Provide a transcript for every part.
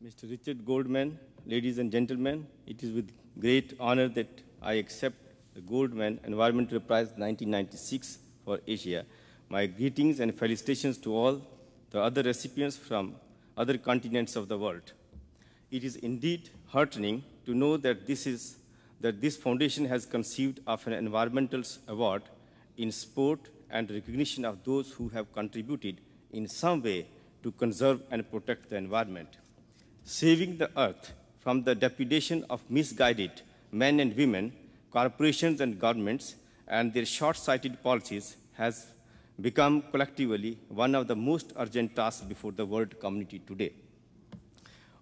Mr. Richard Goldman, ladies and gentlemen, it is with great honor that I accept the Goldman Environmental Prize 1996 for Asia. My greetings and felicitations to all the other recipients from other continents of the world. It is indeed heartening to know that this foundation has conceived of an environmental award in support and recognition of those who have contributed in some way to conserve and protect the environment. Saving the earth from the depredation of misguided men and women, corporations and governments, and their short-sighted policies has become collectively one of the most urgent tasks before the world community today.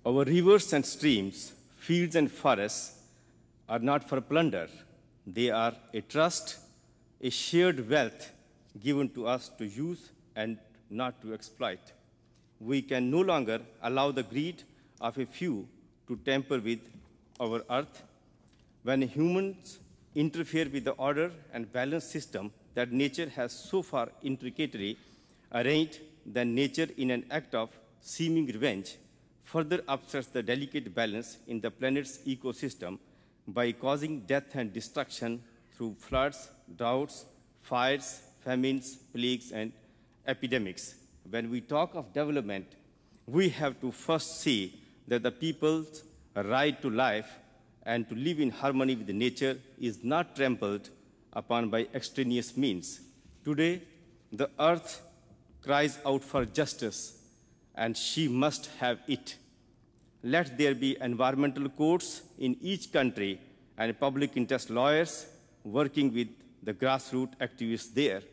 Our rivers and streams, fields and forests are not for plunder. They are a trust, a shared wealth given to us to use and not to exploit. We can no longer allow the greed of a few to tamper with our earth. When humans interfere with the order and balance system that nature has so far intricately arranged, then nature, in an act of seeming revenge, further upsets the delicate balance in the planet's ecosystem by causing death and destruction through floods, droughts, fires, famines, plagues, and epidemics. When we talk of development, we have to first see that the people's right to life and to live in harmony with nature is not trampled upon by extraneous means. Today, the earth cries out for justice, and she must have it. Let there be environmental courts in each country and public interest lawyers working with the grassroots activists there.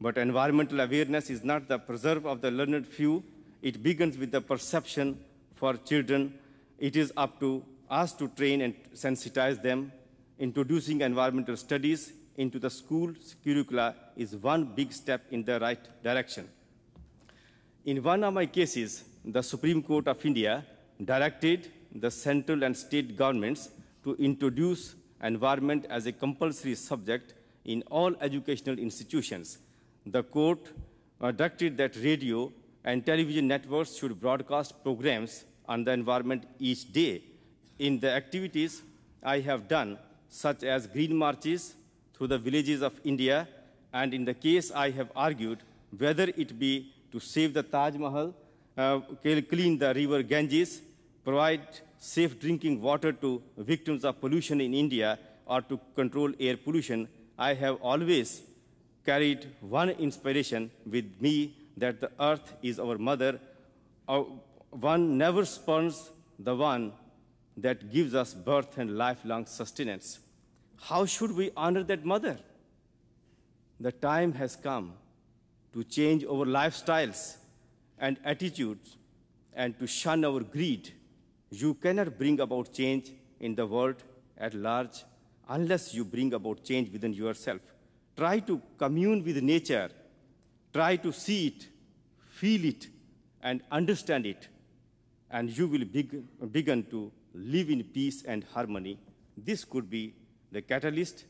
But environmental awareness is not the preserve of the learned few. It begins with the perception for children. It is up to us to train and sensitize them. Introducing environmental studies into the school's curricula is one big step in the right direction. In one of my cases, the Supreme Court of India directed the central and state governments to introduce environment as a compulsory subject in all educational institutions. The court directed that radio and television networks should broadcast programs on the environment each day. In the activities I have done, such as green marches through the villages of India, and in the case I have argued, whether it be to save the Taj Mahal, clean the river Ganges, provide safe drinking water to victims of pollution in India, or to control air pollution, I have always carried one inspiration with me, that the earth is our mother. One never spurns the one that gives us birth and lifelong sustenance. How should we honor that mother? The time has come to change our lifestyles and attitudes and to shun our greed. You cannot bring about change in the world at large unless you bring about change within yourself. Try to commune with nature. Try to see it, feel it, and understand it, and you will begin to live in peace and harmony. This could be the catalyst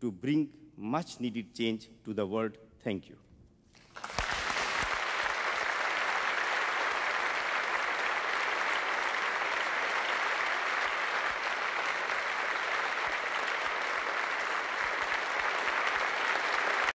to bring much-needed change to the world. Thank you.